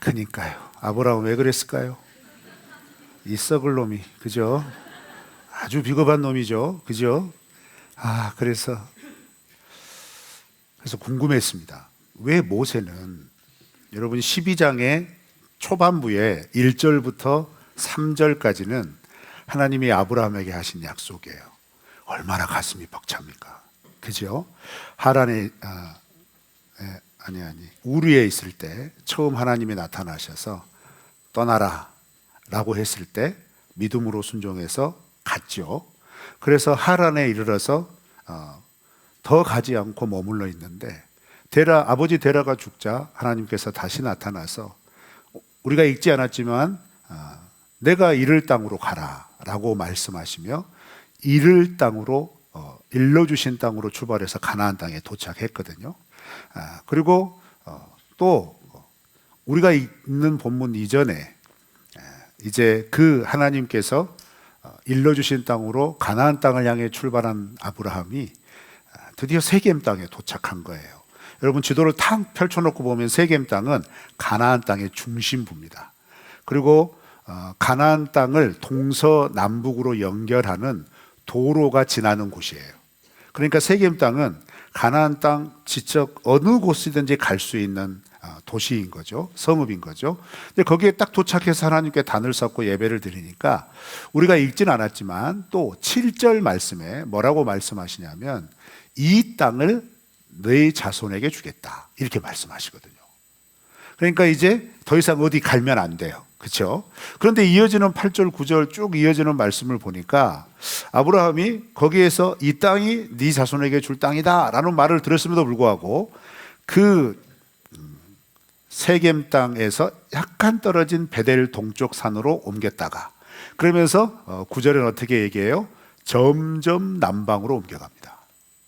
그니까요. 아브라함 왜 그랬을까요? 이 썩을 놈이, 그죠? 아주 비겁한 놈이죠, 그죠? 그래서 궁금했습니다. 왜 모세는 여러분 12장의 초반부에 1절부터 3절까지는 하나님이 아브라함에게 하신 약속이에요. 얼마나 가슴이 벅찹니까? 그죠? 하란에 우르에 있을 때 처음 하나님이 나타나셔서 떠나라 라고 했을 때 믿음으로 순종해서 갔죠. 그래서 하란에 이르러서 더 가지 않고 머물러 있는데 아버지 데라가 죽자 하나님께서 다시 나타나서 우리가 읽지 않았지만 내가 이를 땅으로 가라 라고 말씀하시며 이를 땅으로 일러주신 땅으로 출발해서 가나안 땅에 도착했거든요. 그리고 또 우리가 읽는 본문 이전에 이제 그 하나님께서 일러주신 땅으로 가나안 땅을 향해 출발한 아브라함이 드디어 세겜 땅에 도착한 거예요. 여러분 지도를 탁 펼쳐놓고 보면 세겜 땅은 가나안 땅의 중심부입니다. 그리고 가나안 땅을 동서남북으로 연결하는 도로가 지나는 곳이에요. 그러니까 세겜 땅은 가나안 땅 지적 어느 곳이든지 갈 수 있는 도시인 거죠. 성읍인 거죠. 근데 거기에 딱 도착해서 하나님께 단을 쌓고 예배를 드리니까 우리가 읽진 않았지만 또 7절 말씀에 뭐라고 말씀하시냐면 이 땅을 너희 자손에게 주겠다 이렇게 말씀하시거든요. 그러니까 이제 더 이상 어디 갈면 안 돼요. 그렇죠? 그런데 이어지는 8절 9절 쭉 이어지는 말씀을 보니까 아브라함이 거기에서 이 땅이 네 자손에게 줄 땅이다 라는 말을 들었음에도 불구하고 그 세겜 땅에서 약간 떨어진 베델 동쪽 산으로 옮겼다가 그러면서 9절에는 어떻게 얘기해요? 점점 남방으로 옮겨갑니다.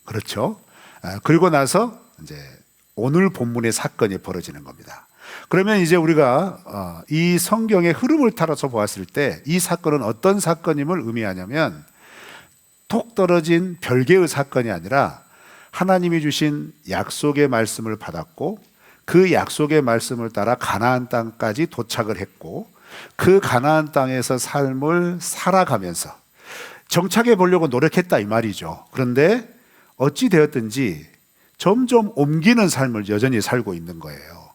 그렇죠? 그리고 나서 이제 오늘 본문의 사건이 벌어지는 겁니다. 그러면 이제 우리가 이 성경의 흐름을 따라서 보았을 때 이 사건은 어떤 사건임을 의미하냐면 톡 떨어진 별개의 사건이 아니라 하나님이 주신 약속의 말씀을 받았고 그 약속의 말씀을 따라 가나안 땅까지 도착을 했고 그 가나안 땅에서 삶을 살아가면서 정착해 보려고 노력했다 이 말이죠. 그런데 어찌 되었든지 점점 옮기는 삶을 여전히 살고 있는 거예요.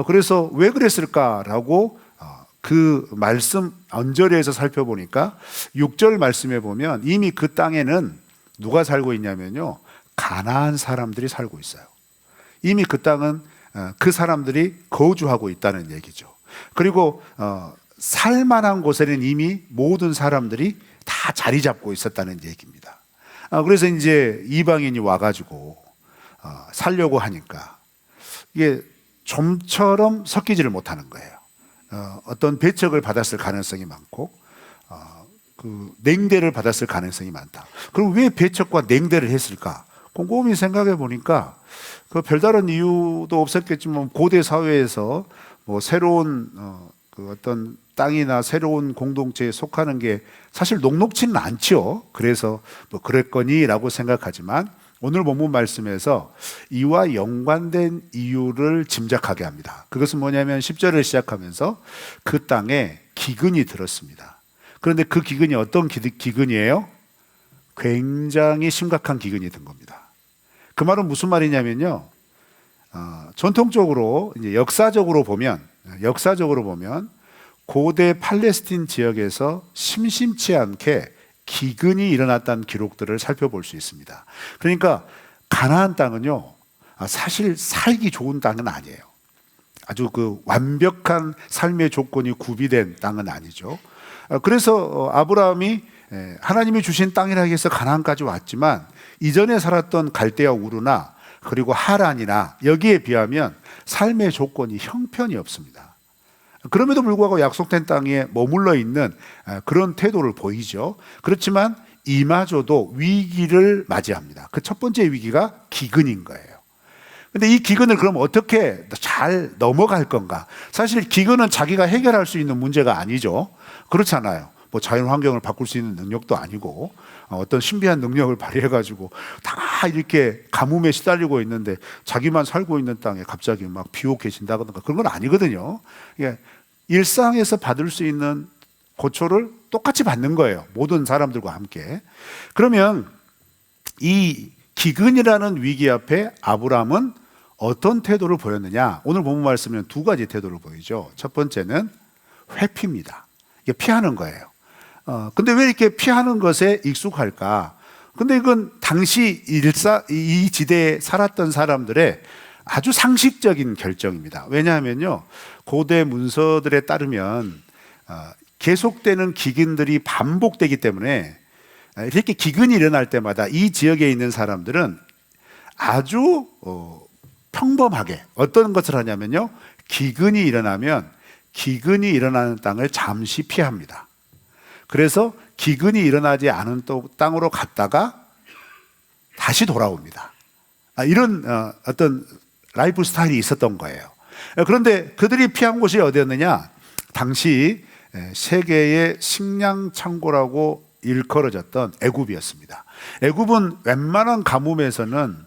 그래서 왜 그랬을까라고 그 말씀 언저리에서 살펴보니까 6절 말씀에 보면 이미 그 땅에는 누가 살고 있냐면요, 가나안 사람들이 살고 있어요. 이미 그 땅은 그 사람들이 거주하고 있다는 얘기죠. 그리고 살만한 곳에는 이미 모든 사람들이 다 자리 잡고 있었다는 얘기입니다. 그래서 이제 이방인이 와가지고 살려고 하니까 이게 좀처럼 섞이지를 못하는 거예요. 어떤 배척을 받았을 가능성이 많고 그 냉대를 받았을 가능성이 많다. 그럼 왜 배척과 냉대를 했을까? 곰곰이 생각해 보니까 그 별다른 이유도 없었겠지만 고대 사회에서 뭐 새로운 그 어떤 땅이나 새로운 공동체에 속하는 게 사실 녹록지는 않죠. 그래서 뭐 그랬거니라고 생각하지만 오늘 본문 말씀에서 이와 연관된 이유를 짐작하게 합니다. 그것은 뭐냐면 10절을 시작하면서 그 땅에 기근이 들었습니다. 그런데 그 기근이 어떤 기근이에요? 굉장히 심각한 기근이 든 겁니다. 그 말은 무슨 말이냐면요, 전통적으로 이제 역사적으로 보면 고대 팔레스틴 지역에서 심심치 않게 기근이 일어났다는 기록들을 살펴볼 수 있습니다. 그러니까 가나안 땅은요, 사실 살기 좋은 땅은 아니에요. 아주 그 완벽한 삶의 조건이 구비된 땅은 아니죠. 그래서 아브라함이 하나님이 주신 땅이라 해서 가나안까지 왔지만 이전에 살았던 갈대아 우르나 그리고 하란이나 여기에 비하면 삶의 조건이 형편이 없습니다. 그럼에도 불구하고 약속된 땅에 머물러 있는 그런 태도를 보이죠. 그렇지만 이마저도 위기를 맞이합니다. 그 첫 번째 위기가 기근인 거예요. 근데 이 기근을 그럼 어떻게 잘 넘어갈 건가? 사실 기근은 자기가 해결할 수 있는 문제가 아니죠. 그렇잖아요. 뭐 자연 환경을 바꿀 수 있는 능력도 아니고 어떤 신비한 능력을 발휘해가지고 다 이렇게 가뭄에 시달리고 있는데 자기만 살고 있는 땅에 갑자기 막 비옥해진다든가 그런 건 아니거든요. 일상에서 받을 수 있는 고초를 똑같이 받는 거예요. 모든 사람들과 함께. 그러면 이 기근이라는 위기 앞에 아브라함은 어떤 태도를 보였느냐? 오늘 본문 말씀은 두 가지 태도를 보이죠. 첫 번째는 회피입니다. 이게 피하는 거예요. 근데 왜 이렇게 피하는 것에 익숙할까? 근데 이건 당시 이 지대에 살았던 사람들의 아주 상식적인 결정입니다. 왜냐하면요, 고대 문서들에 따르면 계속되는 기근들이 반복되기 때문에 이렇게 기근이 일어날 때마다 이 지역에 있는 사람들은 아주 평범하게 어떤 것을 하냐면요, 기근이 일어나면 기근이 일어나는 땅을 잠시 피합니다. 그래서 기근이 일어나지 않은 땅으로 갔다가 다시 돌아옵니다. 이런 어떤 라이프 스타일이 있었던 거예요. 그런데 그들이 피한 곳이 어디였느냐? 당시 세계의 식량 창고라고 일컬어졌던 애굽이었습니다. 애굽은 웬만한 가뭄에서는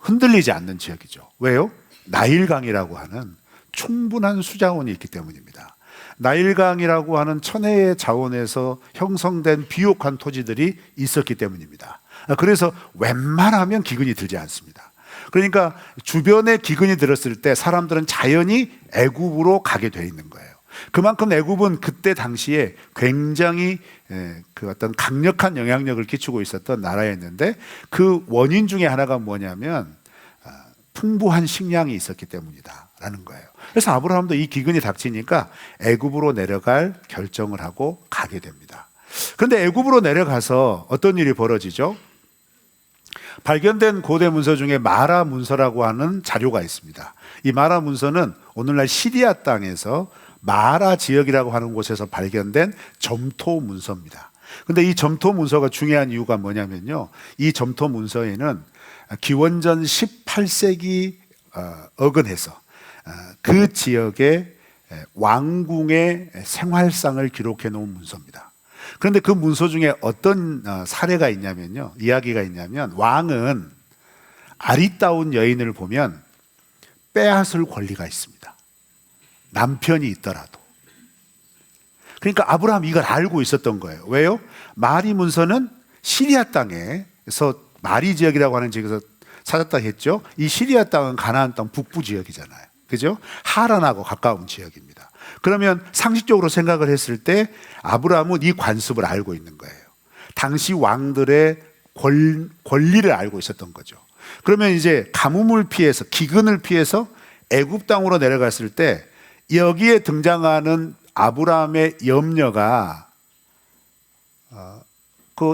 흔들리지 않는 지역이죠. 왜요? 나일강이라고 하는 충분한 수자원이 있기 때문입니다. 나일강이라고 하는 천혜의 자원에서 형성된 비옥한 토지들이 있었기 때문입니다. 그래서 웬만하면 기근이 들지 않습니다. 그러니까 주변에 기근이 들었을 때 사람들은 자연히 애굽으로 가게 돼 있는 거예요. 그만큼 애굽은 그때 당시에 굉장히 그 어떤 강력한 영향력을 끼치고 있었던 나라였는데 그 원인 중에 하나가 뭐냐면 풍부한 식량이 있었기 때문이다라는 거예요. 그래서 아브라함도 이 기근이 닥치니까 애굽으로 내려갈 결정을 하고 가게 됩니다. 그런데 애굽으로 내려가서 어떤 일이 벌어지죠? 발견된 고대 문서 중에 마라 문서라고 하는 자료가 있습니다. 이 마라 문서는 오늘날 시리아 땅에서 마라 지역이라고 하는 곳에서 발견된 점토 문서입니다. 근데 이 점토 문서가 중요한 이유가 뭐냐면요, 이 점토 문서에는 기원전 18세기 어근해서 그 지역의 왕궁의 생활상을 기록해 놓은 문서입니다. 그런데 그 문서 중에 어떤 사례가 있냐면요, 이야기가 있냐면 왕은 아리따운 여인을 보면 빼앗을 권리가 있습니다. 남편이 있더라도. 그러니까 아브라함이 이걸 알고 있었던 거예요. 왜요? 마리 문서는 시리아 땅에서 마리 지역이라고 하는 지역에서 찾았다 했죠. 이 시리아 땅은 가나안 땅 북부 지역이잖아요. 그죠? 하란하고 가까운 지역입니다. 그러면 상식적으로 생각을 했을 때 아브라함은 이 관습을 알고 있는 거예요. 당시 왕들의 권리를 알고 있었던 거죠. 그러면 이제 가뭄을 피해서, 기근을 피해서 애굽 땅으로 내려갔을 때 여기에 등장하는 아브라함의 염려가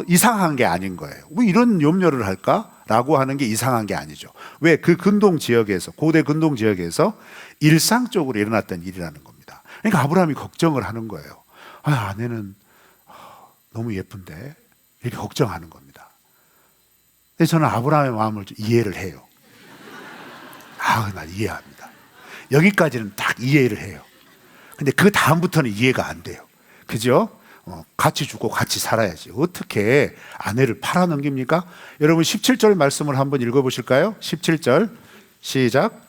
이상한 게 아닌 거예요. 왜 이런 염려를 할까라고 하는 게 이상한 게 아니죠. 왜? 그 근동 지역에서, 고대 근동 지역에서 일상적으로 일어났던 일이라는 겁니다. 그러니까 아브라함이 걱정을 하는 거예요. 아내는 너무 예쁜데, 이렇게 걱정하는 겁니다. 근데 저는 아브라함의 마음을 좀 이해를 해요. 나 이해합니다. 여기까지는 딱 이해를 해요. 근데 그 다음부터는 이해가 안 돼요. 그죠? 같이 죽고 같이 살아야지. 어떻게 아내를 팔아넘깁니까? 여러분 17절 말씀을 한번 읽어보실까요? 17절 시작.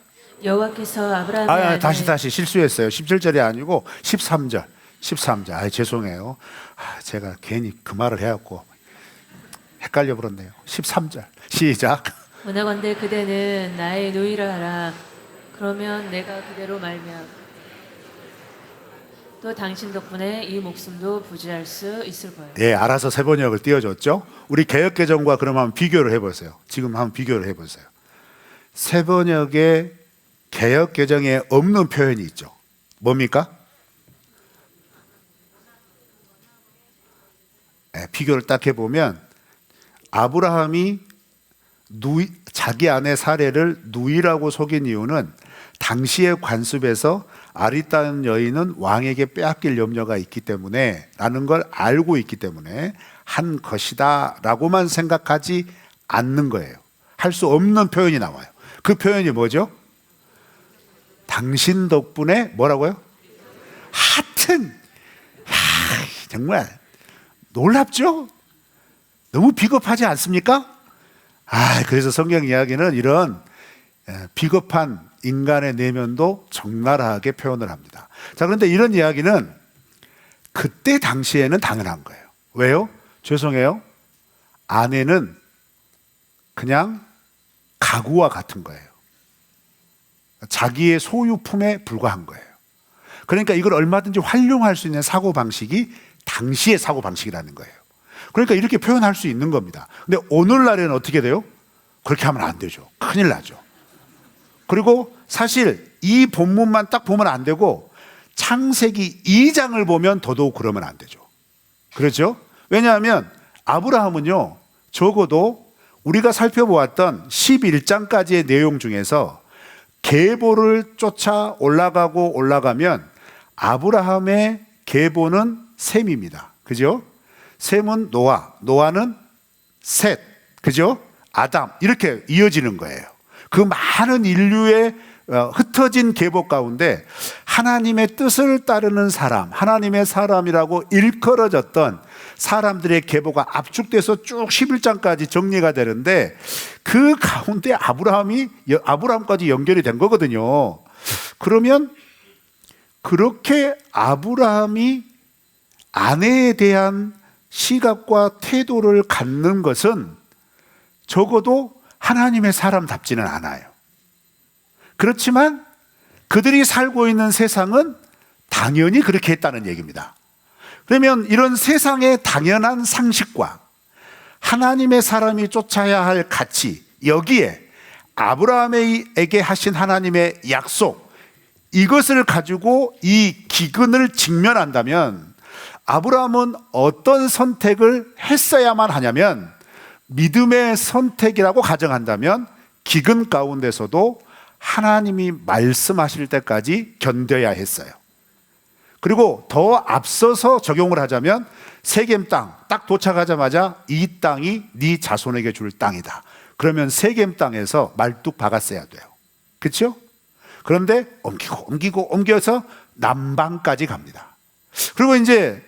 여호와께서 아브라함의 다시 실수했어요. 17절이 아니고 13절. 죄송해요. 제가 괜히 그 말을 해갖고 헷갈려 버렸네요. 13절 시작. 원하건대 그대는 나의 노이라 하라. 그러면 내가 그대로 말면 또 당신 덕분에 이 목숨도 부지할 수 있을 거예요. 네, 알아서 세 번역을 띄워줬죠. 우리 개역개정과 그럼 한번 비교를 해보세요. 지금 한번 비교를 해보세요. 세 번역의 개역개정에 없는 표현이 있죠. 뭡니까? 네, 비교를 딱 해보면 아브라함이 자기 아내 사례를 누이라고 속인 이유는 당시의 관습에서 아리따운 여인은 왕에게 빼앗길 염려가 있기 때문에 라는 걸 알고 있기 때문에 한 것이다 라고만 생각하지 않는 거예요. 할 수 없는 표현이 나와요. 그 표현이 뭐죠? 당신 덕분에 뭐라고요? 하여튼 정말 놀랍죠? 너무 비겁하지 않습니까? 그래서 성경 이야기는 이런 비겁한 인간의 내면도 적나라하게 표현을 합니다. 자, 그런데 이런 이야기는 그때 당시에는 당연한 거예요. 왜요? 죄송해요. 아내는 그냥 가구와 같은 거예요. 자기의 소유품에 불과한 거예요. 그러니까 이걸 얼마든지 활용할 수 있는 사고방식이 당시의 사고방식이라는 거예요. 그러니까 이렇게 표현할 수 있는 겁니다. 근데 오늘날에는 어떻게 돼요? 그렇게 하면 안 되죠. 큰일 나죠. 그리고 사실 이 본문만 딱 보면 안 되고 창세기 2장을 보면 더더욱 그러면 안 되죠. 그렇죠? 왜냐하면 아브라함은요, 적어도 우리가 살펴보았던 11장까지의 내용 중에서 계보를 쫓아 올라가면 아브라함의 계보는 셈입니다. 그죠? 셈은 노아, 노아는 셋, 그죠? 아담, 이렇게 이어지는 거예요. 그 많은 인류의 흩어진 계보 가운데 하나님의 뜻을 따르는 사람, 하나님의 사람이라고 일컬어졌던 사람들의 계보가 압축돼서 쭉 11장까지 정리가 되는데 그 가운데 아브라함까지 연결이 된 거거든요. 그러면 그렇게 아브라함이 아내에 대한 시각과 태도를 갖는 것은 적어도 하나님의 사람답지는 않아요. 그렇지만 그들이 살고 있는 세상은 당연히 그렇게 했다는 얘기입니다. 그러면 이런 세상의 당연한 상식과 하나님의 사람이 쫓아야 할 가치, 여기에 아브라함에게 하신 하나님의 약속, 이것을 가지고 이 기근을 직면한다면 아브라함은 어떤 선택을 했어야만 하냐면 믿음의 선택이라고 가정한다면 기근 가운데서도 하나님이 말씀하실 때까지 견뎌야 했어요. 그리고 더 앞서서 적용을 하자면 세겜 땅 딱 도착하자마자 이 땅이 네 자손에게 줄 땅이다. 그러면 세겜 땅에서 말뚝 박았어야 돼요. 그렇죠? 그런데 옮겨서 남방까지 갑니다. 그리고 이제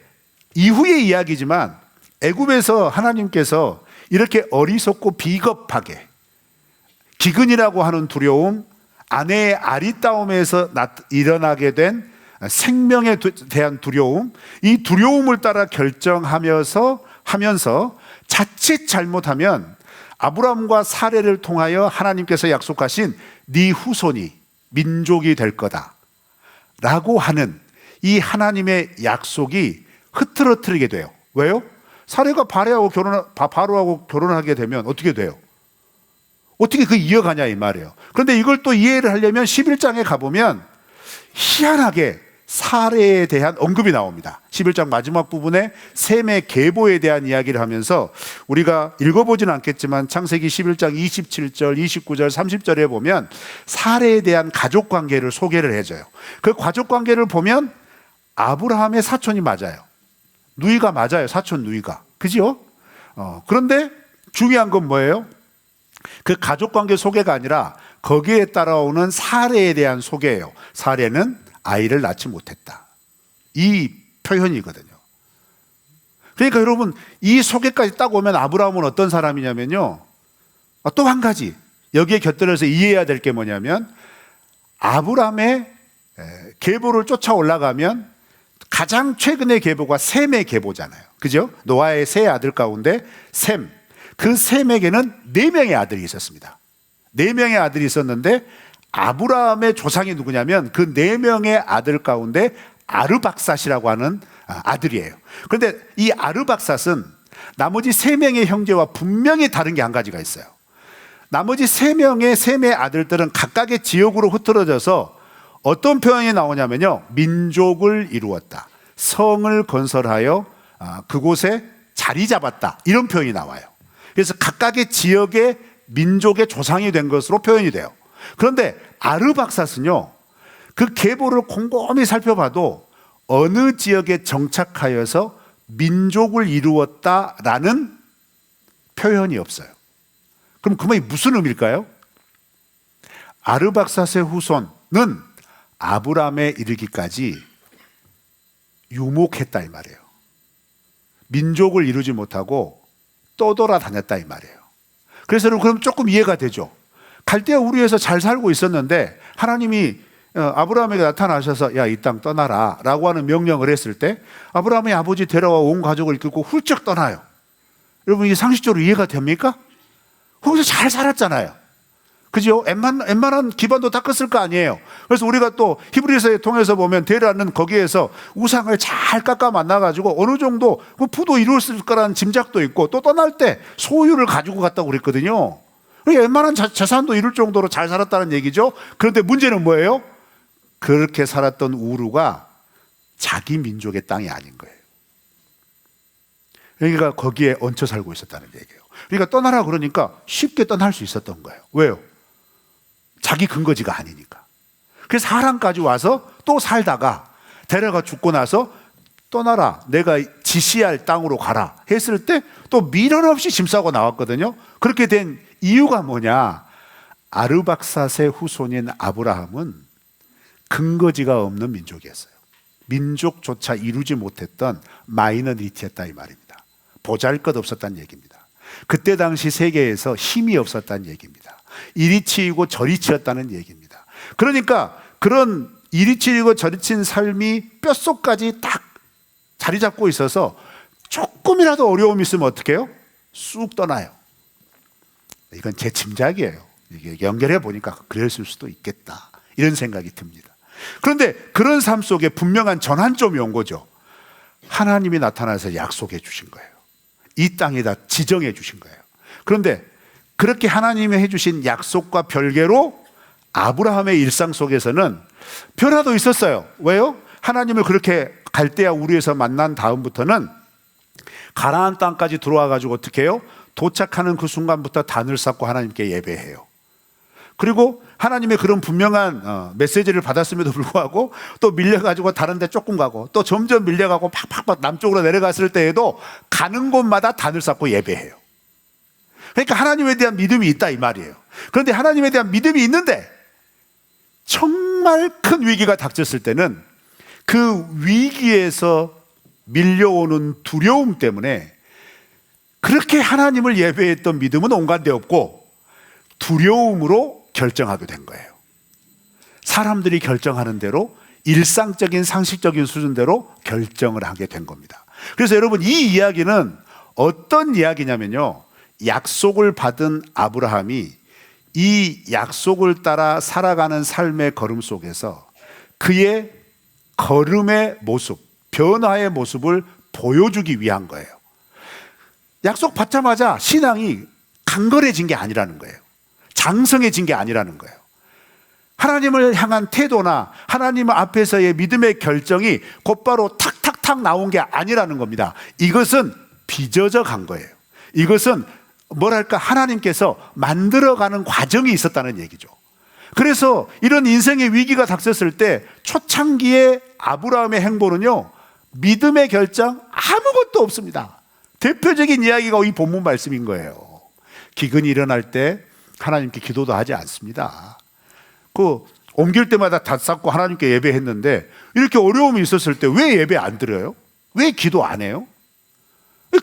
이후의 이야기지만 애굽에서 하나님께서 이렇게 어리석고 비겁하게 기근이라고 하는 두려움, 아내의 아리따움에서 일어나게 된 생명에 대한 두려움, 이 두려움을 따라 결정하면서 자칫 잘못하면 아브라함과 사레를 통하여 하나님께서 약속하신 네 후손이 민족이 될 거다 라고 하는 이 하나님의 약속이 흐트러뜨리게 돼요. 왜요? 사레가 바로하고 결혼하게 되면 어떻게 돼요? 어떻게 그 이어가냐 이 말이에요. 그런데 이걸 또 이해를 하려면 11장에 가보면 희한하게 사레에 대한 언급이 나옵니다. 11장 마지막 부분에 셈의 계보에 대한 이야기를 하면서 우리가 읽어보지는 않겠지만 창세기 11장 27절, 29절, 30절에 보면 사레에 대한 가족관계를 소개를 해줘요. 그 가족관계를 보면 아브라함의 사촌이 맞아요. 누이가 맞아요. 사촌 누이가. 그죠? 그런데 중요한 건 뭐예요? 그 가족관계 소개가 아니라 거기에 따라오는 사례에 대한 소개예요. 사례는 아이를 낳지 못했다. 이 표현이거든요. 그러니까 여러분 이 소개까지 딱 오면 아브라함은 어떤 사람이냐면요. 또 한 가지 여기에 곁들여서 이해해야 될 게 뭐냐면 아브라함의 계보를 쫓아 올라가면 가장 최근의 계보가 셈의 계보잖아요. 그죠? 노아의 세 아들 가운데 셈. 그 셈에게는 4명의 아들이 있었습니다. 4명의 아들이 있었는데 아브라함의 조상이 누구냐면 그 4명의 아들 가운데 아르박삿이라고 하는 아들이에요. 그런데 이 아르박삿은 나머지 3명의 형제와 분명히 다른 게 한 가지가 있어요. 나머지 3명의 셈의 아들들은 각각의 지역으로 흩어져서 어떤 표현이 나오냐면요. 민족을 이루었다. 성을 건설하여 그곳에 자리 잡았다. 이런 표현이 나와요. 그래서 각각의 지역의 민족의 조상이 된 것으로 표현이 돼요. 그런데 아르박삿은요. 그 계보를 곰곰이 살펴봐도 어느 지역에 정착하여서 민족을 이루었다라는 표현이 없어요. 그럼 그 말이 무슨 의미일까요? 아르박삿의 후손은 아브라함에 이르기까지 유목했다 이 말이에요. 민족을 이루지 못하고 떠돌아다녔다 이 말이에요. 그래서 여러분 그럼 조금 이해가 되죠. 갈대아 우르에서 잘 살고 있었는데 하나님이 아브라함에게 나타나셔서 야, 이 땅 떠나라 라고 하는 명령을 했을 때 아브라함의 아버지 데려와 온 가족을 이끌고 훌쩍 떠나요. 여러분 이게 상식적으로 이해가 됩니까? 거기서 잘 살았잖아요. 그죠? 웬만한 기반도 닦았을 거 아니에요. 그래서 우리가 또 히브리서에 통해서 보면 데라는 거기에서 우상을 잘 깎아 만나가지고 어느 정도 그 부도 이루었을 거라는 짐작도 있고 또 떠날 때 소유를 가지고 갔다고 그랬거든요. 웬만한 재산도 이룰 정도로 잘 살았다는 얘기죠. 그런데 문제는 뭐예요? 그렇게 살았던 우루가 자기 민족의 땅이 아닌 거예요. 그러니까 거기에 얹혀 살고 있었다는 얘기예요. 그러니까 떠나라 그러니까 쉽게 떠날 수 있었던 거예요. 왜요? 자기 근거지가 아니니까. 그래서 하란까지 와서 또 살다가 데려가 죽고 나서 떠나라, 내가 지시할 땅으로 가라 했을 때 또 미련 없이 짐 싸고 나왔거든요. 그렇게 된 이유가 뭐냐? 아르박삿의 후손인 아브라함은 근거지가 없는 민족이었어요. 민족조차 이루지 못했던 마이너리티였다 이 말입니다. 보잘것없었다는 얘기입니다. 그때 당시 세계에서 힘이 없었다는 얘기입니다. 이리 치이고 저리 치였다는 얘기입니다. 그러니까 그런 이리 치이고 저리 친 삶이 뼛속까지 딱 자리 잡고 있어서 조금이라도 어려움이 있으면 어떻게 해요? 쑥 떠나요. 이건 제 짐작이에요. 이게 연결해 보니까 그랬을 수도 있겠다 이런 생각이 듭니다. 그런데 그런 삶 속에 분명한 전환점이 온 거죠. 하나님이 나타나서 약속해 주신 거예요. 이 땅에다 지정해 주신 거예요. 그런데 그렇게 하나님이 해주신 약속과 별개로 아브라함의 일상 속에서는 변화도 있었어요. 왜요? 하나님을 그렇게 갈대아 우르에서 만난 다음부터는 가나안 땅까지 들어와 가지고 어떻게 해요? 도착하는 그 순간부터 단을 쌓고 하나님께 예배해요. 그리고 하나님의 그런 분명한 메시지를 받았음에도 불구하고 또 밀려가지고 다른 데 조금 가고 또 점점 밀려가고 팍팍팍 남쪽으로 내려갔을 때에도 가는 곳마다 단을 쌓고 예배해요. 그러니까 하나님에 대한 믿음이 있다 이 말이에요. 그런데 하나님에 대한 믿음이 있는데 정말 큰 위기가 닥쳤을 때는 그 위기에서 밀려오는 두려움 때문에 그렇게 하나님을 예배했던 믿음은 온갖 데 없고 두려움으로 결정하게 된 거예요. 사람들이 결정하는 대로 일상적인 상식적인 수준대로 결정을 하게 된 겁니다. 그래서 여러분 이 이야기는 어떤 이야기냐면요, 약속을 받은 아브라함이 이 약속을 따라 살아가는 삶의 걸음 속에서 그의 걸음의 모습, 변화의 모습을 보여주기 위한 거예요. 약속 받자마자 신앙이 강건해진 게 아니라는 거예요. 장성해진 게 아니라는 거예요. 하나님을 향한 태도나 하나님 앞에서의 믿음의 결정이 곧바로 탁탁탁 나온 게 아니라는 겁니다. 이것은 빚어져 간 거예요. 이것은 뭐랄까 하나님께서 만들어가는 과정이 있었다는 얘기죠. 그래서 이런 인생의 위기가 닥쳤을 때 초창기의 아브라함의 행보는요, 믿음의 결정 아무것도 없습니다. 대표적인 이야기가 이 본문 말씀인 거예요. 기근이 일어날 때 하나님께 기도도 하지 않습니다. 그 옮길 때마다 다 쌓고 하나님께 예배했는데 이렇게 어려움이 있었을 때 왜 예배 안 드려요? 왜 기도 안 해요?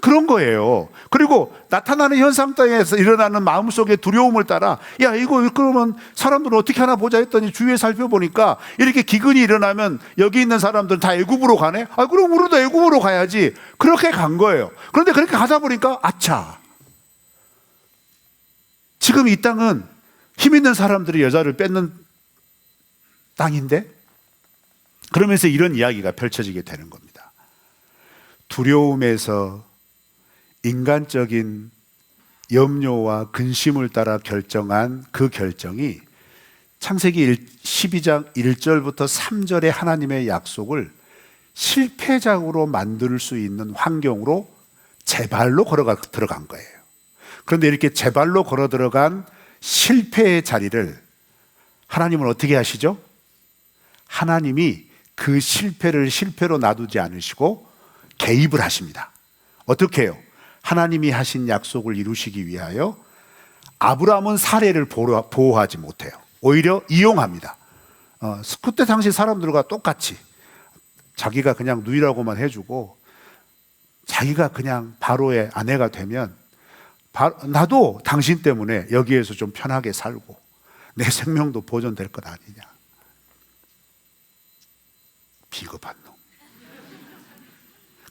그런 거예요. 그리고 나타나는 현상 땅에서 일어나는 마음속의 두려움을 따라 야 이거 그러면 사람들은 어떻게 하나 보자 했더니 주위에 살펴보니까 이렇게 기근이 일어나면 여기 있는 사람들은 다 애굽으로 가네? 아 그럼 우리도 애굽으로 가야지. 그렇게 간 거예요. 그런데 그렇게 가다 보니까 아차, 지금 이 땅은 힘 있는 사람들이 여자를 뺏는 땅인데? 그러면서 이런 이야기가 펼쳐지게 되는 겁니다. 두려움에서 인간적인 염려와 근심을 따라 결정한 그 결정이 창세기 12장 1절부터 3절의 하나님의 약속을 실패작으로 만들 수 있는 환경으로 제 발로 들어간 거예요. 그런데 이렇게 제 발로 걸어 들어간 실패의 자리를 하나님은 어떻게 하시죠? 하나님이 그 실패를 실패로 놔두지 않으시고 개입을 하십니다. 어떻게 해요? 하나님이 하신 약속을 이루시기 위하여 아브라함은 사례를 보호하지 못해요. 오히려 이용합니다. 그때 당시 사람들과 똑같이 자기가 그냥 누이라고만 해주고 자기가 그냥 바로의 아내가 되면 나도 당신 때문에 여기에서 좀 편하게 살고 내 생명도 보존될 것 아니냐. 비겁한 놈.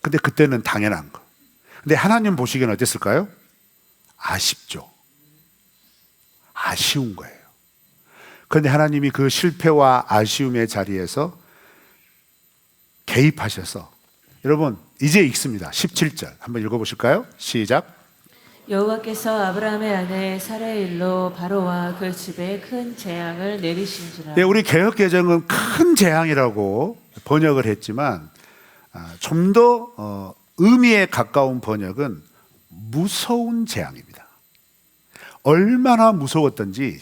근데 그때는 당연한 거. 근데 하나님 보시기에는 어땠을까요? 아쉽죠. 아쉬운 거예요. 그런데 하나님이 그 실패와 아쉬움의 자리에서 개입하셔서, 여러분 이제 읽습니다. 17절 한번 읽어보실까요? 시작. 여호와께서 아브라함의 아내 사라의 일로 바로와 그 집에 큰 재앙을 내리신지라. 네, 우리 개역개정은 큰 재앙이라고 번역을 했지만 좀 더 의미에 가까운 번역은 무서운 재앙입니다. 얼마나 무서웠던지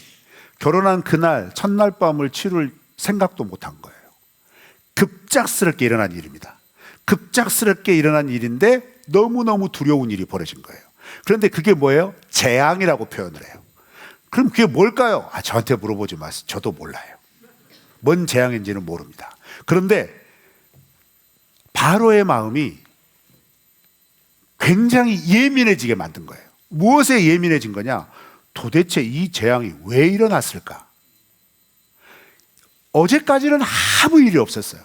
결혼한 그날 첫날 밤을 치룰 생각도 못한 거예요. 급작스럽게 일어난 일입니다. 급작스럽게 일어난 일인데 너무너무 두려운 일이 벌어진 거예요. 그런데 그게 뭐예요? 재앙이라고 표현을 해요. 그럼 그게 뭘까요? 저한테 물어보지 마세요. 저도 몰라요. 뭔 재앙인지는 모릅니다. 그런데 바로의 마음이 굉장히 예민해지게 만든 거예요. 무엇에 예민해진 거냐? 도대체 이 재앙이 왜 일어났을까? 어제까지는 아무 일이 없었어요.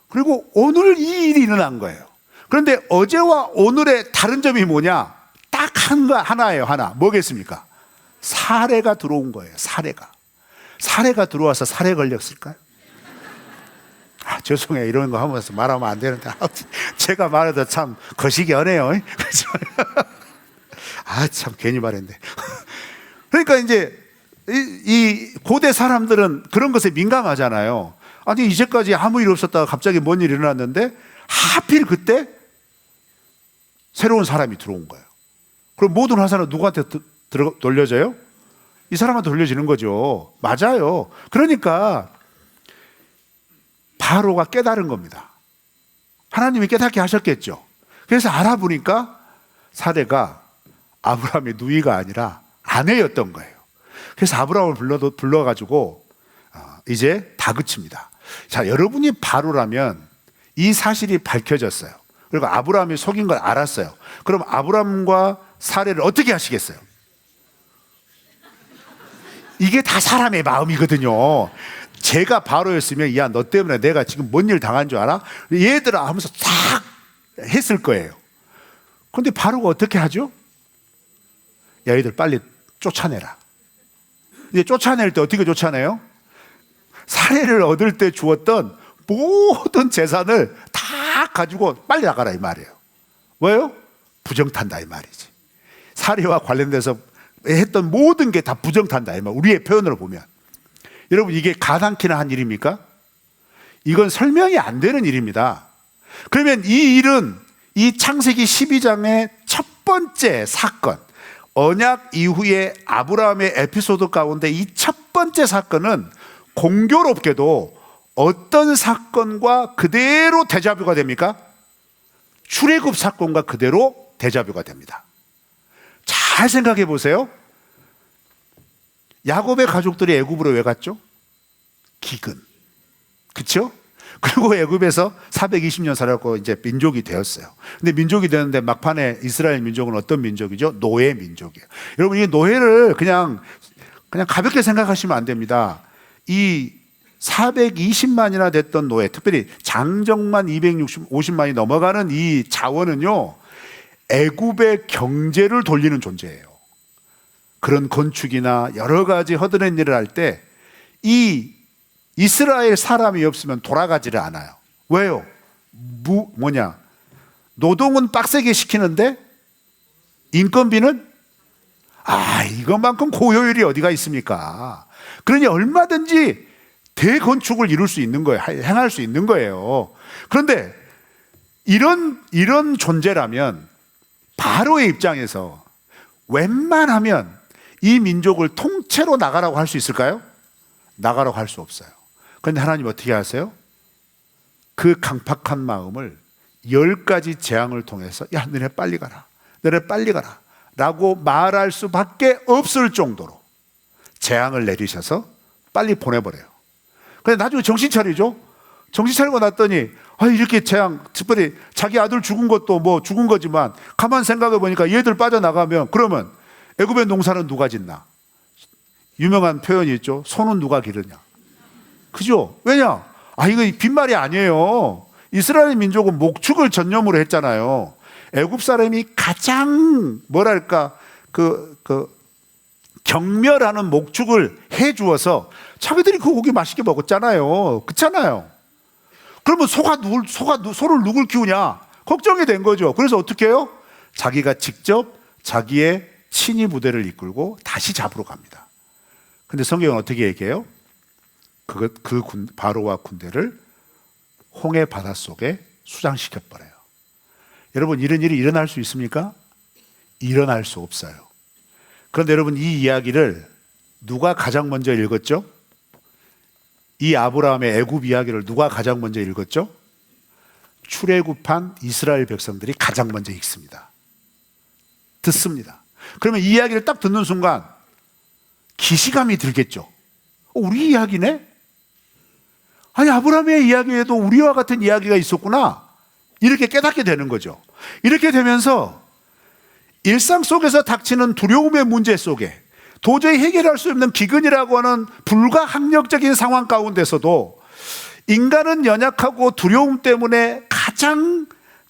그리고 오늘 이 일이 일어난 거예요. 그런데 어제와 오늘의 다른 점이 뭐냐? 딱 하나예요. 하나. 뭐겠습니까? 사례가 들어온 거예요. 사례가 들어와서 살해 걸렸을까요? 죄송해요. 이런 거 하면서 말하면 안 되는데 제가 말해도 참 거시기 하네요. 참 괜히 말했네. 그러니까 이제 이 고대 사람들은 그런 것에 민감하잖아요. 아니 이제까지 아무 일 없었다가 갑자기 뭔 일이 일어났는데 하필 그때 새로운 사람이 들어온 거예요. 그럼 모든 화살은 누구한테 돌려져요? 이 사람한테 돌려지는 거죠. 맞아요. 그러니까 바로가 깨달은 겁니다. 하나님이 깨닫게 하셨겠죠. 그래서 알아보니까 사례가 아브라함의 누이가 아니라 아내였던 거예요. 그래서 아브라함을 불러가지고 이제 다그칩니다. 자, 여러분이 바로라면 이 사실이 밝혀졌어요. 그리고 아브라함이 속인 걸 알았어요. 그럼 아브라함과 사례를 어떻게 하시겠어요? 이게 다 사람의 마음이거든요. 제가 바로였으면 야, 너 때문에 내가 지금 뭔 일 당한 줄 알아? 얘들아 하면서 싹 했을 거예요. 그런데 바로가 어떻게 하죠? 야, 얘들 빨리 쫓아내라. 이제 쫓아낼 때 어떻게 쫓아내요? 사례를 얻을 때 주었던 모든 재산을 다 가지고 빨리 나가라 이 말이에요. 왜요? 부정탄다 이 말이지. 사례와 관련돼서 했던 모든 게 다 부정탄다 이 말. 우리의 표현으로 보면 여러분 이게 가당키나 한 일입니까? 이건 설명이 안 되는 일입니다. 그러면 이 일은 이 창세기 12장의 첫 번째 사건, 언약 이후의 아브라함의 에피소드 가운데 이 첫 번째 사건은 공교롭게도 어떤 사건과 그대로 데자뷰가 됩니까? 출애굽 사건과 그대로 데자뷰가 됩니다. 잘 생각해 보세요. 야곱의 가족들이 애굽으로 왜 갔죠? 기근. 그렇죠? 그리고 애굽에서 420년 살았고 이제 민족이 되었어요. 근데 민족이 되는데 막판에 이스라엘 민족은 어떤 민족이죠? 노예 민족이에요. 여러분 이 노예를 그냥 가볍게 생각하시면 안 됩니다. 이 420만이나 됐던 노예, 특별히 장정만 250만이 넘어가는 이 자원은요, 애굽의 경제를 돌리는 존재예요. 그런 건축이나 여러 가지 허드렛 일을 할 때 이 이스라엘 사람이 없으면 돌아가지를 않아요. 왜요? 노동은 빡세게 시키는데 인건비는 이것만큼 고효율이 어디가 있습니까? 그러니 얼마든지 대건축을 이룰 수 있는 거예요. 행할 수 있는 거예요. 그런데 이런 존재라면 바로의 입장에서 웬만하면 이 민족을 통째로 나가라고 할 수 있을까요? 나가라고 할 수 없어요. 그런데 하나님 어떻게 하세요? 그 강팍한 마음을 10가지 재앙을 통해서 야, 너네 빨리 가라. 너네 빨리 가라. 라고 말할 수밖에 없을 정도로 재앙을 내리셔서 빨리 보내버려요. 근데 나중에 정신 차리죠? 정신 차리고 났더니 이렇게 재앙, 특별히 자기 아들 죽은 것도 뭐 죽은 거지만 가만 생각해 보니까 얘들 빠져나가면 그러면 애굽의 농사는 누가 짓나? 유명한 표현이 있죠. 소는 누가 기르냐? 그죠? 왜냐? 이거 빈말이 아니에요. 이스라엘 민족은 목축을 전념으로 했잖아요. 애굽 사람이 가장 뭐랄까 경멸하는 목축을 해 주어서 자기들이 그 고기 맛있게 먹었잖아요. 그렇잖아요. 그러면 소를 누굴 키우냐? 걱정이 된 거죠. 그래서 어떻게 해요? 자기가 직접 자기의 친위 부대를 이끌고 다시 잡으러 갑니다. 근데 성경은 어떻게 얘기해요? 바로와 군대를 홍해 바닷속에 수장시켜버려요. 여러분, 이런 일이 일어날 수 있습니까? 일어날 수 없어요. 그런데 여러분, 이 이야기를 누가 가장 먼저 읽었죠? 이 아브라함의 애굽 이야기를 누가 가장 먼저 읽었죠? 출애굽한 이스라엘 백성들이 가장 먼저 읽습니다. 듣습니다. 그러면 이 이야기를 딱 듣는 순간 기시감이 들겠죠. 우리 이야기네? 아브라함의 이야기에도 우리와 같은 이야기가 있었구나. 이렇게 깨닫게 되는 거죠. 이렇게 되면서 일상 속에서 닥치는 두려움의 문제 속에 도저히 해결할 수 없는 기근이라고 하는 불가항력적인 상황 가운데서도 인간은 연약하고 두려움 때문에 가장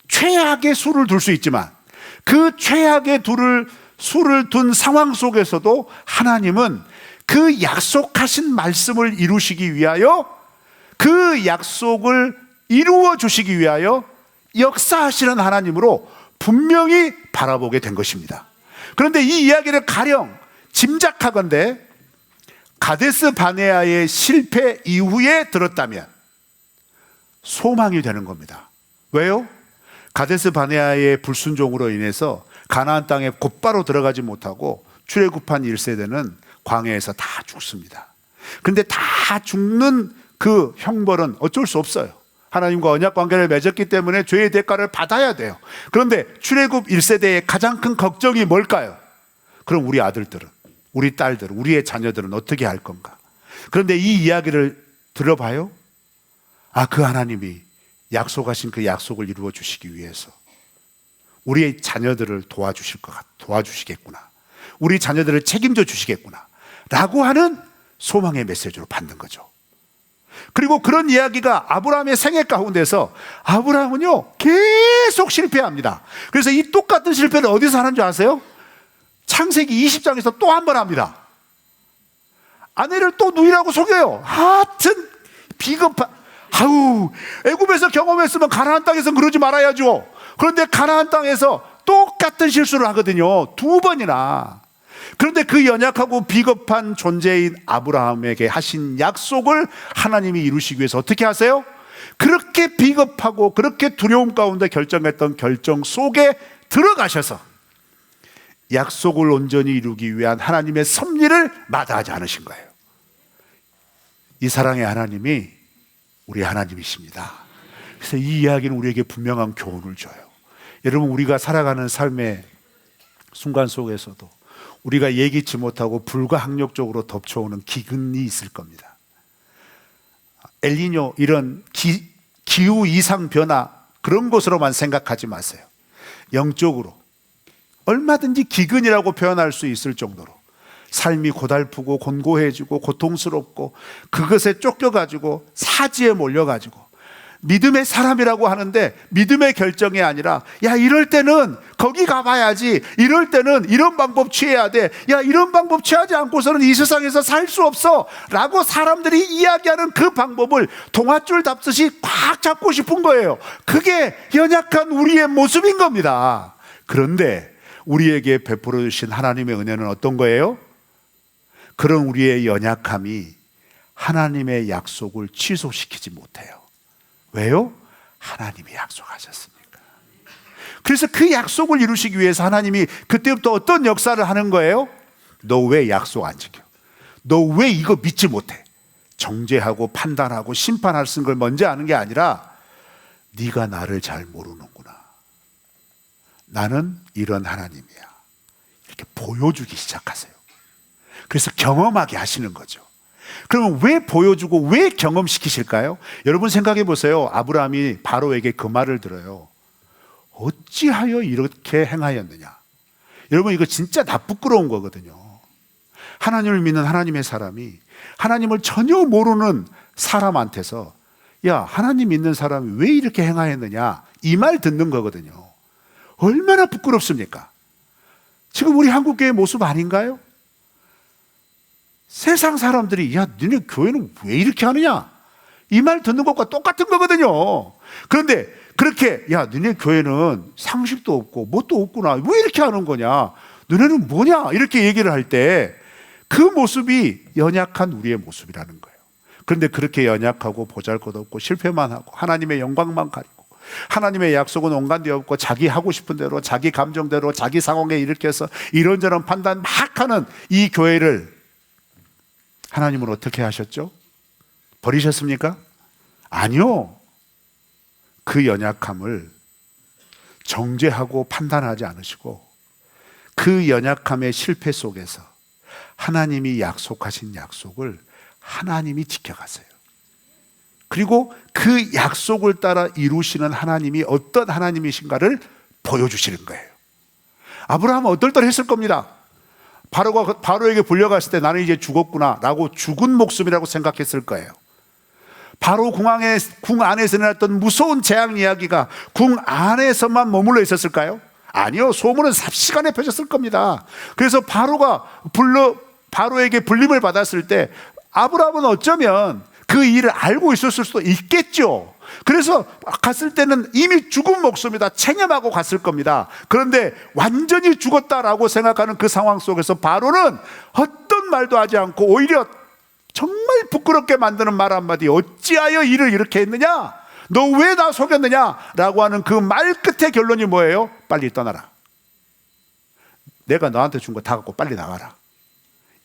최악의 수를 둘 수 있지만 그 최악의 수를 둔 상황 속에서도 하나님은 그 약속하신 말씀을 이루시기 위하여 그 약속을 이루어 주시기 위하여 역사하시는 하나님으로 분명히 바라보게 된 것입니다. 그런데 이 이야기를 가령 짐작하건대 가데스 바네아의 실패 이후에 들었다면 소망이 되는 겁니다. 왜요? 가데스 바네아의 불순종으로 인해서 가나안 땅에 곧바로 들어가지 못하고 출애굽한 1세대는 광야에서 다 죽습니다. 그런데 다 죽는 그 형벌은 어쩔 수 없어요. 하나님과 언약 관계를 맺었기 때문에 죄의 대가를 받아야 돼요. 그런데 출애굽 1세대의 가장 큰 걱정이 뭘까요? 그럼 우리 아들들은, 우리 딸들은, 우리의 자녀들은 어떻게 할 건가? 그런데 이 이야기를 들어봐요. 그 하나님이 약속하신 그 약속을 이루어 주시기 위해서 우리의 자녀들을 도와주시겠구나. 우리 자녀들을 책임져 주시겠구나. 라고 하는 소망의 메시지로 받는 거죠. 그리고 그런 이야기가 아브라함의 생애 가운데서 아브라함은요 계속 실패합니다. 그래서 이 똑같은 실패를 어디서 하는 줄 아세요? 창세기 20장에서 또 한 번 합니다. 아내를 또 누이라고 속여요. 하여튼 비겁한, 애굽에서 경험했으면 가나안 땅에서 그러지 말아야죠. 그런데 가나안 땅에서 똑같은 실수를 하거든요. 2번이나. 그런데 그 연약하고 비겁한 존재인 아브라함에게 하신 약속을 하나님이 이루시기 위해서 어떻게 하세요? 그렇게 비겁하고 그렇게 두려움 가운데 결정했던 결정 속에 들어가셔서 약속을 온전히 이루기 위한 하나님의 섭리를 마다하지 않으신 거예요. 이 사랑의 하나님이 우리 하나님이십니다. 그래서 이 이야기는 우리에게 분명한 교훈을 줘요. 여러분, 우리가 살아가는 삶의 순간 속에서도 우리가 예기치 못하고 불가항력적으로 덮쳐오는 기근이 있을 겁니다. 엘니뇨, 이런 기후 이상 변화, 그런 것으로만 생각하지 마세요. 영적으로 얼마든지 기근이라고 표현할 수 있을 정도로 삶이 고달프고 곤고해지고 고통스럽고 그것에 쫓겨가지고 사지에 몰려가지고 믿음의 사람이라고 하는데 믿음의 결정이 아니라 이럴 때는 거기 가봐야지, 이럴 때는 이런 방법 취해야 돼, 이런 방법 취하지 않고서는 이 세상에서 살 수 없어 라고 사람들이 이야기하는 그 방법을 동아줄 잡듯이 꽉 잡고 싶은 거예요. 그게 연약한 우리의 모습인 겁니다. 그런데 우리에게 베풀어 주신 하나님의 은혜는 어떤 거예요? 그런 우리의 연약함이 하나님의 약속을 취소시키지 못해요. 왜요? 하나님이 약속하셨으니까. 그래서 그 약속을 이루시기 위해서 하나님이 그때부터 어떤 역사를 하는 거예요? 너 왜 약속 안 지켜? 너 왜 이거 믿지 못해? 정죄하고 판단하고 심판할 수 있는 걸 먼저 아는 게 아니라 네가 나를 잘 모르는구나. 나는 이런 하나님이야. 이렇게 보여주기 시작하세요. 그래서 경험하게 하시는 거죠. 그러면 왜 보여주고 왜 경험시키실까요? 여러분 생각해 보세요. 아브라함이 바로에게 그 말을 들어요. 어찌하여 이렇게 행하였느냐? 여러분 이거 진짜 다 부끄러운 거거든요. 하나님을 믿는 하나님의 사람이 하나님을 전혀 모르는 사람한테서 야, 하나님 믿는 사람이 왜 이렇게 행하였느냐? 이 말 듣는 거거든요. 얼마나 부끄럽습니까? 지금 우리 한국교회 모습 아닌가요? 세상 사람들이 야, 너네 교회는 왜 이렇게 하느냐? 이 말 듣는 것과 똑같은 거거든요. 그런데 그렇게 야, 너네 교회는 상식도 없고 뭣도 없구나. 왜 이렇게 하는 거냐? 너네는 뭐냐? 이렇게 얘기를 할 때 그 모습이 연약한 우리의 모습이라는 거예요. 그런데 그렇게 연약하고 보잘것없고 실패만 하고 하나님의 영광만 가리고 하나님의 약속은 온간데 없고 자기 하고 싶은 대로 자기 감정대로 자기 상황에 일으켜서 이런저런 판단 막 하는 이 교회를 하나님은 어떻게 하셨죠? 버리셨습니까? 아니요. 그 연약함을 정죄하고 판단하지 않으시고 그 연약함의 실패 속에서 하나님이 약속하신 약속을 하나님이 지켜가세요. 그리고 그 약속을 따라 이루시는 하나님이 어떤 하나님이신가를 보여주시는 거예요. 아브라함은 어떨떨했을 겁니다. 바로에게 불려갔을 때 나는 이제 죽었구나 라고 죽은 목숨이라고 생각했을 거예요. 바로 궁 안에서 일어났던 무서운 재앙 이야기가 궁 안에서만 머물러 있었을까요? 아니요. 소문은 삽시간에 펴졌을 겁니다. 그래서 바로에게 불림을 받았을 때 아브라함은 어쩌면 그 일을 알고 있었을 수도 있겠죠. 그래서 갔을 때는 이미 죽은 목숨이다 체념하고 갔을 겁니다. 그런데 완전히 죽었다라고 생각하는 그 상황 속에서 바로는 어떤 말도 하지 않고 오히려 정말 부끄럽게 만드는 말 한마디, 어찌하여 일을 이렇게 했느냐? 너 왜 나 속였느냐? 라고 하는 그 말 끝의 결론이 뭐예요? 빨리 떠나라. 내가 너한테 준 거 다 갖고 빨리 나가라.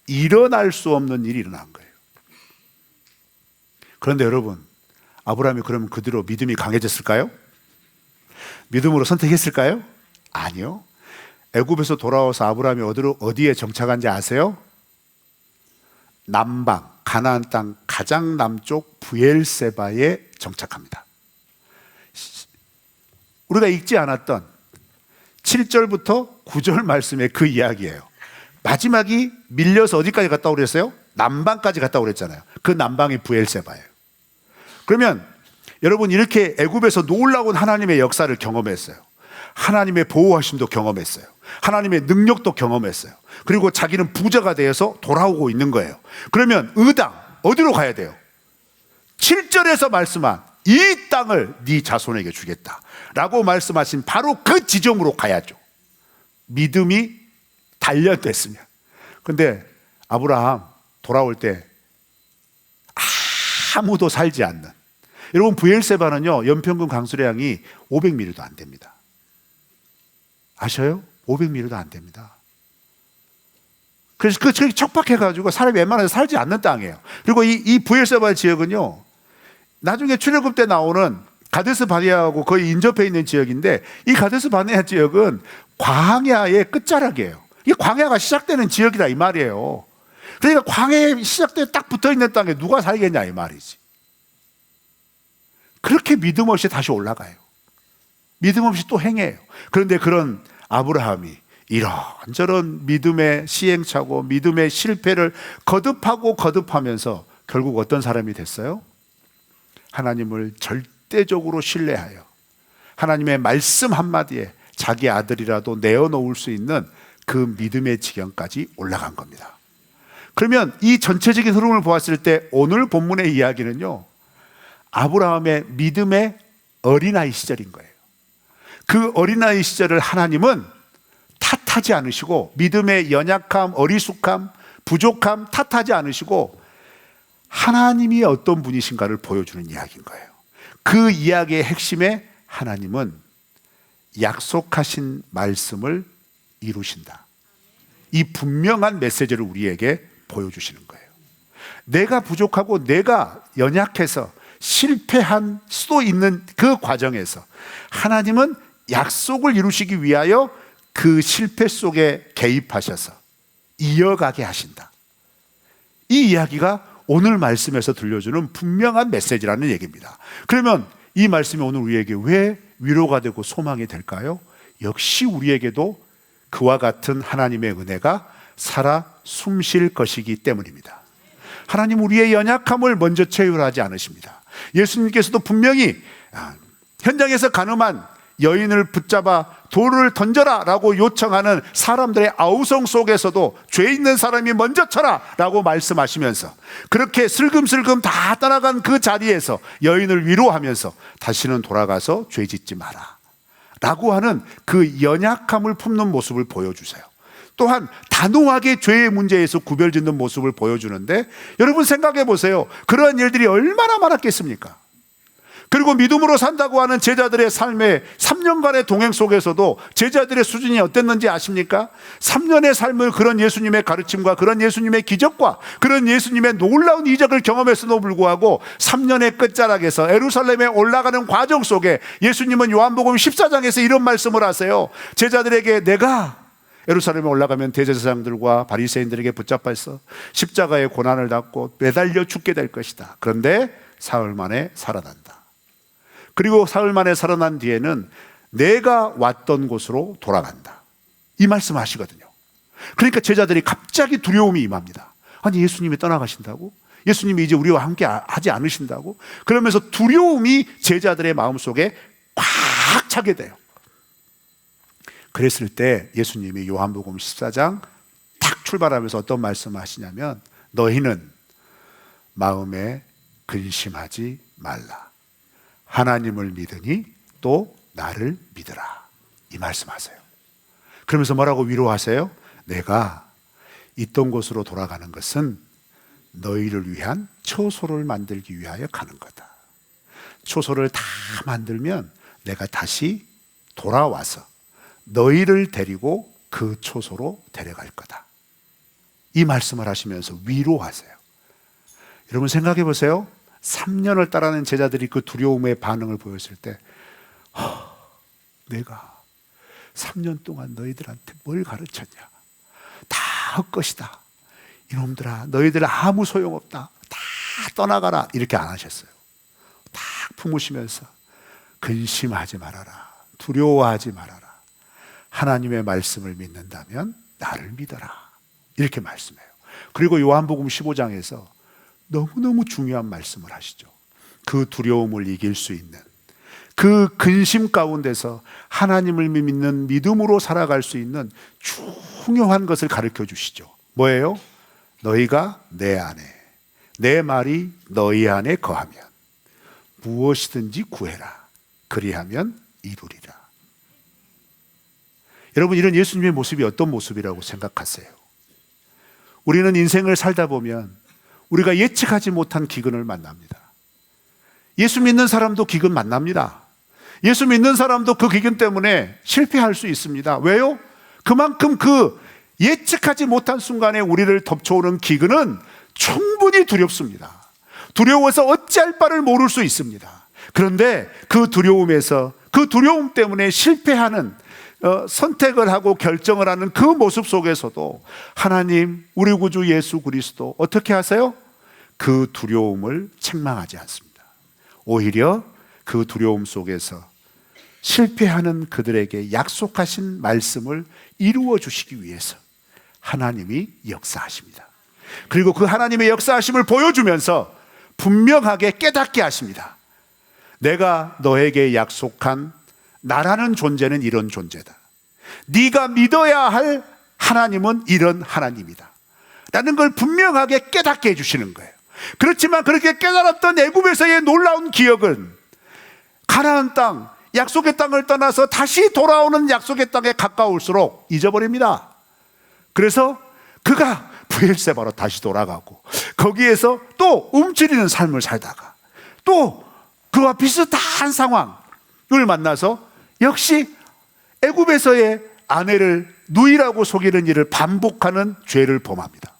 일어날 수 없는 일이 일어난 거예요. 그런데 여러분, 아브라함이 그러면 그대로 믿음이 강해졌을까요? 믿음으로 선택했을까요? 아니요. 애굽에서 돌아와서 아브라함이 어디에 정착한지 아세요? 남방, 가나안 땅 가장 남쪽 브엘세바에 정착합니다. 우리가 읽지 않았던 7절부터 9절 말씀의 그 이야기예요. 마지막이 밀려서 어디까지 갔다 오랬어요? 남방까지 갔다 오랬잖아요. 그 남방이 브엘세바예요. 그러면 여러분 이렇게 애굽에서 놀라운 하나님의 역사를 경험했어요. 하나님의 보호하심도 경험했어요. 하나님의 능력도 경험했어요. 그리고 자기는 부자가 되어서 돌아오고 있는 거예요. 그러면 의당 어디로 가야 돼요? 7절에서 말씀한 이 땅을 네 자손에게 주겠다 라고 말씀하신 바로 그 지점으로 가야죠. 믿음이 단련됐으면. 근데 아브라함 돌아올 때 아무도 살지 않는, 여러분 브엘세바는요 연평균 강수량이 500mm도 안 됩니다. 아셔요? 500mm도 안 됩니다. 그래서 그 척박해가지고 사람이 웬만해서 살지 않는 땅이에요. 그리고 이 브엘세바 지역은요 나중에 출애굽 때 나오는 가데스 바네아하고 거의 인접해 있는 지역인데, 이 가데스 바네아 지역은 광야의 끝자락이에요. 이 광야가 시작되는 지역이다 이 말이에요. 그러니까 광야에 시작돼 딱 붙어 있는 땅에 누가 살겠냐 이 말이지. 그렇게 믿음 없이 다시 올라가요. 믿음 없이 또 행해요. 그런데 그런 아브라함이 이런저런 믿음의 시행착오, 믿음의 실패를 거듭하면서 결국 어떤 사람이 됐어요? 하나님을 절대적으로 신뢰하여 하나님의 말씀 한마디에 자기 아들이라도 내어놓을 수 있는 그 믿음의 지경까지 올라간 겁니다. 그러면 이 전체적인 흐름을 보았을 때 오늘 본문의 이야기는요 아브라함의 믿음의 어린아이 시절인 거예요. 그 어린아이 시절을 하나님은 탓하지 않으시고, 믿음의 연약함, 어리숙함, 부족함 탓하지 않으시고 하나님이 어떤 분이신가를 보여주는 이야기인 거예요. 그 이야기의 핵심에 하나님은 약속하신 말씀을 이루신다, 이 분명한 메시지를 우리에게 보여주시는 거예요. 내가 부족하고 내가 연약해서 실패할 수도 있는 그 과정에서 하나님은 약속을 이루시기 위하여 그 실패 속에 개입하셔서 이어가게 하신다. 이 이야기가 오늘 말씀에서 들려주는 분명한 메시지라는 얘기입니다. 그러면 이 말씀이 오늘 우리에게 왜 위로가 되고 소망이 될까요? 역시 우리에게도 그와 같은 하나님의 은혜가 살아 숨쉴 것이기 때문입니다. 하나님 우리의 연약함을 먼저 체휼하지 않으십니다. 예수님께서도 분명히 현장에서 가늠한 여인을 붙잡아 돌을 던져라 라고 요청하는 사람들의 아우성 속에서도 죄 있는 사람이 먼저 쳐라 라고 말씀하시면서 그렇게 슬금슬금 다 떠나간 그 자리에서 여인을 위로하면서 다시는 돌아가서 죄 짓지 마라 라고 하는 그 연약함을 품는 모습을 보여주세요. 또한 단호하게 죄의 문제에서 구별짓는 모습을 보여주는데, 여러분 생각해 보세요. 그러한 일들이 얼마나 많았겠습니까? 그리고 믿음으로 산다고 하는 제자들의 삶의 3년간의 동행 속에서도 제자들의 수준이 어땠는지 아십니까? 3년의 삶을 그런 예수님의 가르침과 그런 예수님의 기적과 그런 예수님의 놀라운 이적을 경험했음에도 불구하고 3년의 끝자락에서 예루살렘에 올라가는 과정 속에 예수님은 요한복음 14장에서 이런 말씀을 하세요. 제자들에게 내가 예루살렘에 올라가면 대제사장들과 바리새인들에게 붙잡혀서 십자가의 고난을 받고 매달려 죽게 될 것이다. 그런데 사흘 만에 살아난다. 그리고 사흘 만에 살아난 뒤에는 내가 왔던 곳으로 돌아간다. 이 말씀 하시거든요. 그러니까 제자들이 갑자기 두려움이 임합니다. 아니 예수님이 떠나가신다고? 예수님이 이제 우리와 함께 하지 않으신다고? 그러면서 두려움이 제자들의 마음속에 꽉 차게 돼요. 그랬을 때 예수님이 요한복음 14장 딱 출발하면서 어떤 말씀을 하시냐면 너희는 마음에 근심하지 말라. 하나님을 믿으니 또 나를 믿으라. 이 말씀하세요. 그러면서 뭐라고 위로하세요? 내가 있던 곳으로 돌아가는 것은 너희를 위한 처소를 만들기 위하여 가는 거다. 처소를 다 만들면 내가 다시 돌아와서 너희를 데리고 그 처소로 데려갈 거다. 이 말씀을 하시면서 위로하세요. 여러분 생각해 보세요. 3년을 따라는 제자들이 그 두려움의 반응을 보였을 때 내가 3년 동안 너희들한테 뭘 가르쳤냐? 다 헛것이다. 이놈들아 너희들 아무 소용없다. 다 떠나가라. 이렇게 안 하셨어요. 딱 품으시면서 근심하지 말아라. 두려워하지 말아라. 하나님의 말씀을 믿는다면 나를 믿어라. 이렇게 말씀해요. 그리고 요한복음 15장에서 너무너무 중요한 말씀을 하시죠. 그 두려움을 이길 수 있는 그 근심 가운데서 하나님을 믿는 믿음으로 살아갈 수 있는 중요한 것을 가르쳐 주시죠. 뭐예요? 너희가 내 안에 내 말이 너희 안에 거하면 무엇이든지 구해라. 그리하면 이루리라. 여러분 이런 예수님의 모습이 어떤 모습이라고 생각하세요? 우리는 인생을 살다 보면 우리가 예측하지 못한 기근을 만납니다. 예수 믿는 사람도 기근 만납니다. 예수 믿는 사람도 그 기근 때문에 실패할 수 있습니다. 왜요? 그만큼 그 예측하지 못한 순간에 우리를 덮쳐오는 기근은 충분히 두렵습니다. 두려워서 어찌할 바를 모를 수 있습니다. 그런데 그 두려움에서 그 두려움 때문에 실패하는 선택을 하고 결정을 하는 그 모습 속에서도 하나님, 우리 구주 예수 그리스도 어떻게 하세요? 그 두려움을 책망하지 않습니다. 오히려 그 두려움 속에서 실패하는 그들에게 약속하신 말씀을 이루어 주시기 위해서 하나님이 역사하십니다. 그리고 그 하나님의 역사하심을 보여주면서 분명하게 깨닫게 하십니다. 내가 너에게 약속한 나라는 존재는 이런 존재다. 네가 믿어야 할 하나님은 이런 하나님이다 라는 걸 분명하게 깨닫게 해주시는 거예요. 그렇지만 그렇게 깨달았던 애굽에서의 놀라운 기억은 가나안 땅, 약속의 땅을 떠나서 다시 돌아오는 약속의 땅에 가까울수록 잊어버립니다. 그래서 그가 브엘세바로 다시 돌아가고 거기에서 또 움츠리는 삶을 살다가 또 그와 비슷한 상황을 만나서 역시 애굽에서의 아내를 누이라고 속이는 일을 반복하는 죄를 범합니다.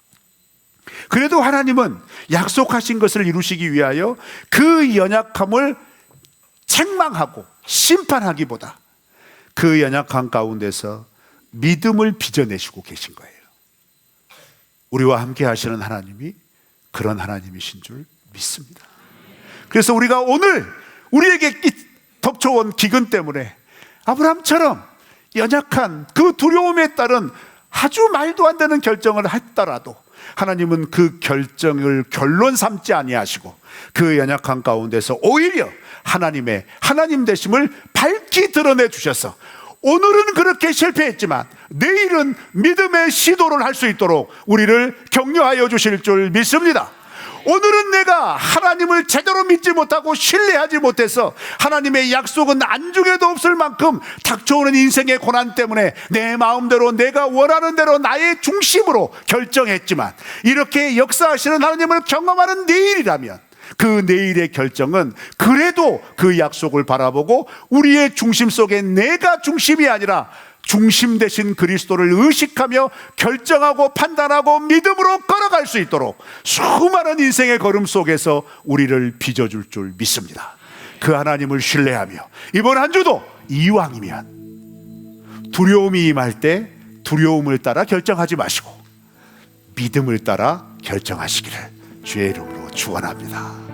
그래도 하나님은 약속하신 것을 이루시기 위하여 그 연약함을 책망하고 심판하기보다 그 연약함 가운데서 믿음을 빚어내시고 계신 거예요. 우리와 함께 하시는 하나님이 그런 하나님이신 줄 믿습니다. 그래서 우리가 오늘 우리에게 덮쳐온 기근 때문에 아브라함처럼 연약한 그 두려움에 따른 아주 말도 안 되는 결정을 했더라도 하나님은 그 결정을 결론 삼지 아니하시고 그 연약한 가운데서 오히려 하나님의 하나님 되심을 밝히 드러내 주셔서 오늘은 그렇게 실패했지만 내일은 믿음의 시도를 할 수 있도록 우리를 격려하여 주실 줄 믿습니다. 오늘은 내가 하나님을 제대로 믿지 못하고 신뢰하지 못해서 하나님의 약속은 안중에도 없을 만큼 닥쳐오는 인생의 고난 때문에 내 마음대로 내가 원하는 대로 나의 중심으로 결정했지만 이렇게 역사하시는 하나님을 경험하는 내일이라면 그 내일의 결정은 그래도 그 약속을 바라보고 우리의 중심 속에 내가 중심이 아니라 중심 되신 그리스도를 의식하며 결정하고 판단하고 믿음으로 걸어갈 수 있도록 수많은 인생의 걸음 속에서 우리를 빚어줄 줄 믿습니다. 그 하나님을 신뢰하며 이번 한 주도 이왕이면 두려움이 임할 때 두려움을 따라 결정하지 마시고 믿음을 따라 결정하시기를 주의 이름으로 축원합니다.